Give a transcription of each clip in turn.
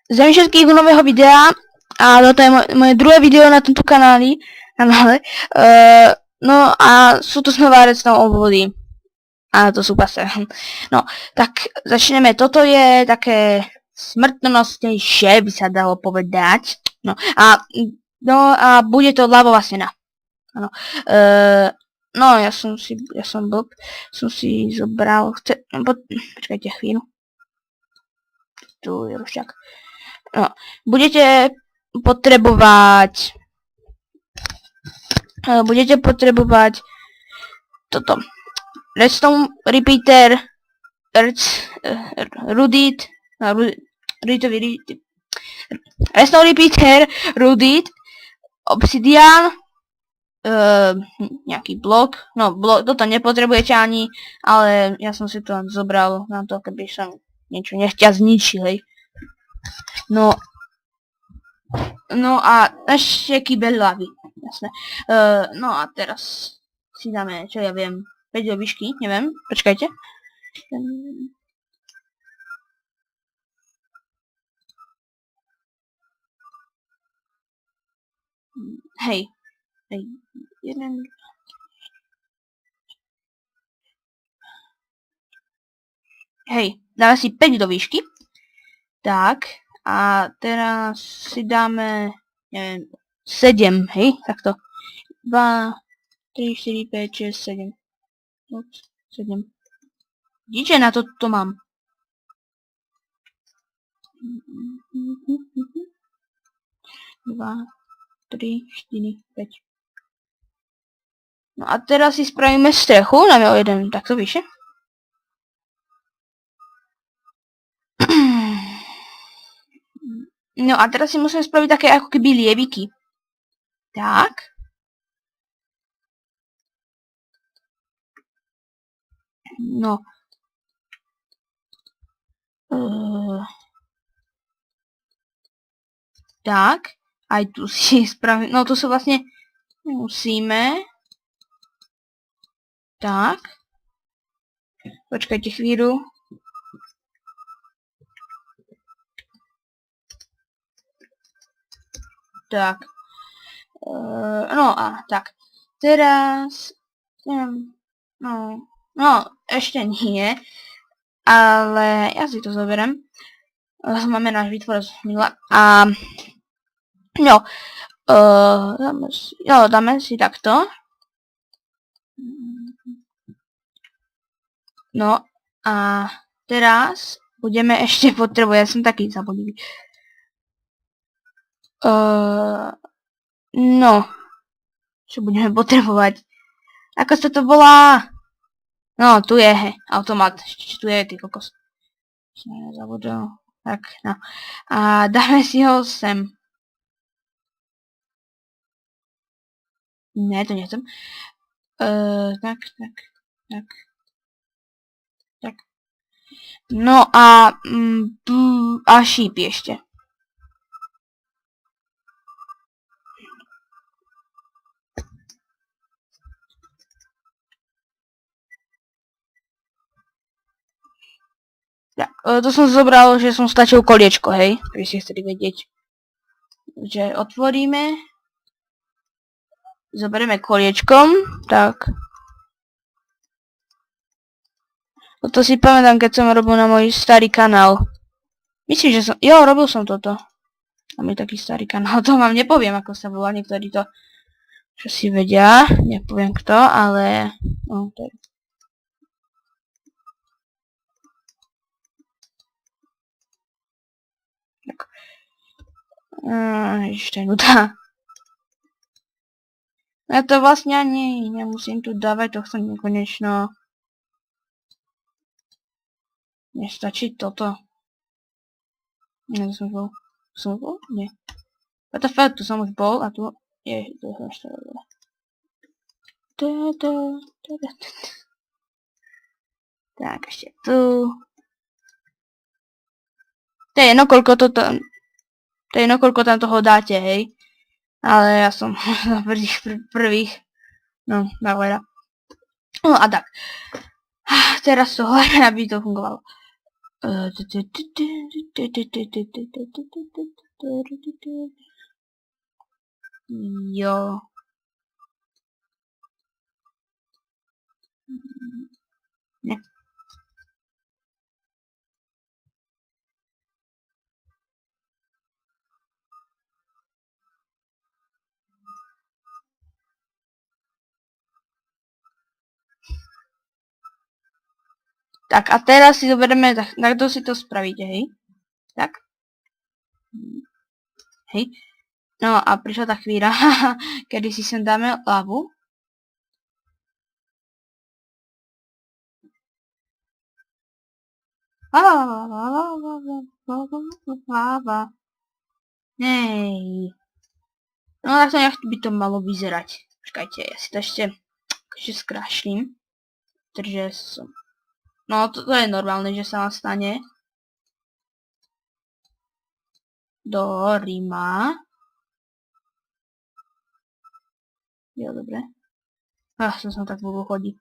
Zdravím všetkých u nového videa a toto je moje druhé video na tomto kanále. No a sú to znova redstone obvody. A to sú pasé. No, tak začneme. Toto je také smrtnostnejšie, by sa dalo povedať. No a bude to lavová stena. Áno. No, ja som blb. Som si zobral... Počkajte chvíľu. Tu je rušťak. No, budete potrebovať toto. Redstone repeater, redstone repeater, rudit, obsidian, nejaký blok. No, toto nepotrebujete ani, ale ja som si to zobral na to, keby som niečo nechťa zničil, hej. No a ešte kýbel lavy, jasné. No a teraz si dáme, čo ja viem, 5 do výšky, neviem, počkajte. Hej, jeden... Hej, dáme si 5 do výšky. Tak, a teraz si dáme, neviem, 7, hej, takto. 2, 3, 4, 5, 6, 7. 7. Vidíte, na to mám. 2, 3, 4, 5. No a teraz si spravíme strechu, dáme o jeden takto vyššie. No a teraz si musíme spraviť také ako keby lieviky. Tak. No. Tak. Aj tu si spravím. No tu sú vlastne... Musíme. Tak. Počkajte chvíľu. Tak. No a tak. Teraz... No, ešte nie. Ale ja si to zoberiem. Máme náš výtvor z minula. A... No. Dáme si takto. No. A teraz budeme ešte potrebovať. Ja som taký zabudlivý. No. Čo budeme potrebovať? Ako sa to volá? No, tu je, automat. Ešte tu je, ty kokos. Som nezabudol. Tak, no. A dáme si ho sem. Ne, to nechcem. Tak. No a šípy ešte. Ja, to som zobral, že som stačil koliečko, hej, keby ste chceli vedieť. Že otvoríme. Zoberieme koliečkom, tak. Toto si pamätám, keď som robil na môj starý kanál. Myslím, že som... Jo, robil som toto. Mám je taký starý kanál, to vám nepoviem, ako sa volá, niektorí to... Čo si vedia, nepoviem kto, ale... No, to je... Ešte nuda. Ja to vlastne ani nemusím tu dávať, to chcem nekonečno. Nestačí toto. Nie, to som bol. Nie. What the fuck, tu som už bol a tu je to ešte dobré. Tak, ešte tu. To je jedno, koľko to tam... To je jedno, koľko tam toho dáte, hej. Ale ja som na prvých. No, veľa. No a tak. Teraz to hlavne, aby to fungovalo. Jo. Ne. Tak a teraz si zoberieme, takto si to spravíte, hej? Tak. Hej. No a prišla tá chvíľa, kedy si sem dáme lavu. Lava. Nej. No tak to nejak by to malo vyzerať. Počkajte, ja si to ešte skrášlim. Takže som... No to je normálne, že sa vám stane. Do Ríma. Jo, dobre. Som tak dlho chodí.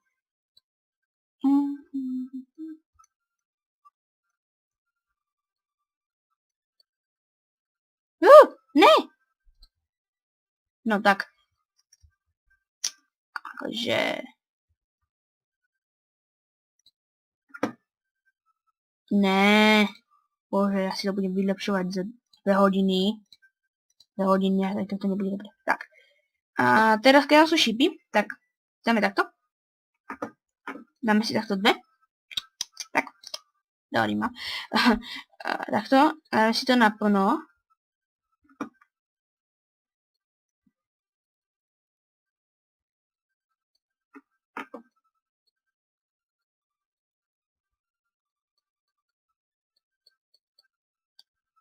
Ne! No tak. Akože... Ne. Bože, ja si to budem vylepšovať za 2 hodiny. 2 hodiny, tak toto nebude dobre. Tak. A teraz, keď sú šipy, tak dáme takto. Dáme si takto 2. Tak. Dobrý ma. Takto. Dáme si to naplno.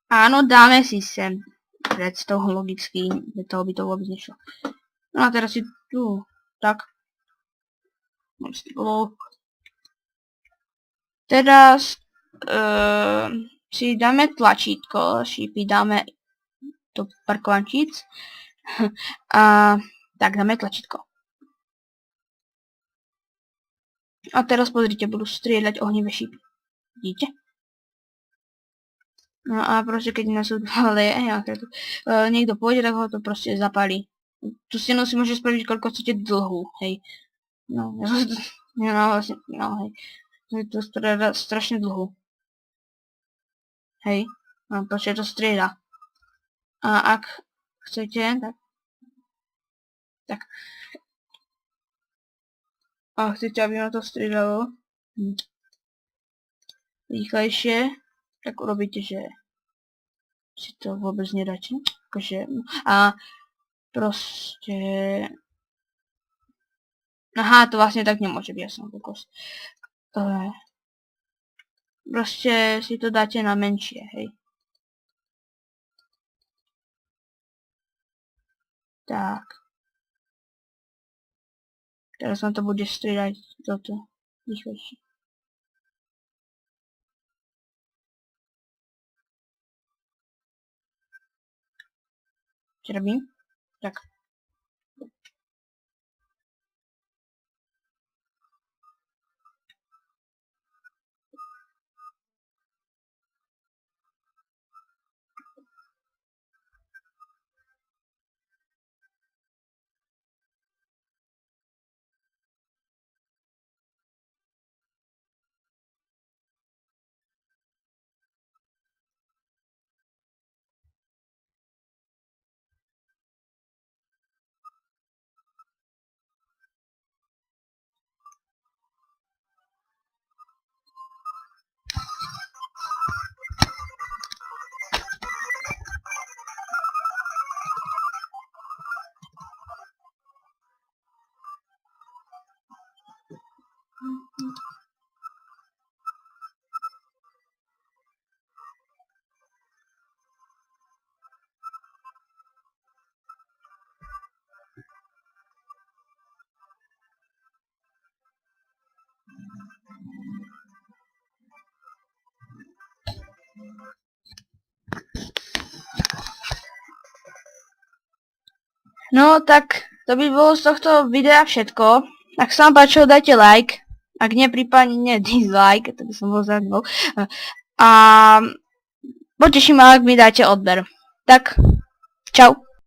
Áno, dáme si sem redstone logicky, toho by to vôbec nešlo. No a teraz si tu, tak. Teraz si dáme tlačítko, šípy dáme do parkovančíc. A tak dáme tlačítko. A teraz pozrite, budú strieľať ohnivé šípy. Vidíte? No a proste keď nás ale niekto pôjde, tak ho to proste zapálí. Tu stenu si môže spraviť koľko chcete dlhú, hej. No, vlastne, no hej. Je to strašne dlhú. Hej. No, proste to strieľa. A ak chcete, tak. A chcete, aby ma to strieľalo rýchlejšie, tak urobíte, že si to vôbec nedáte. Akože, a proste... Aha, to vlastne tak nemôže byť, ja som kokos. Proste si to dáte na menšie, hej. Tak. Teraz vám to bude strieľať toto rýchlejšie. Čo robím? Tak. No tak to by bolo z tohto videa všetko. Ak sa vám páčilo, dajte like. Ak nie, prípadne dislike, to by som bol zaujímavý. a poteším ma, ak mi dáte odber. Tak, čau.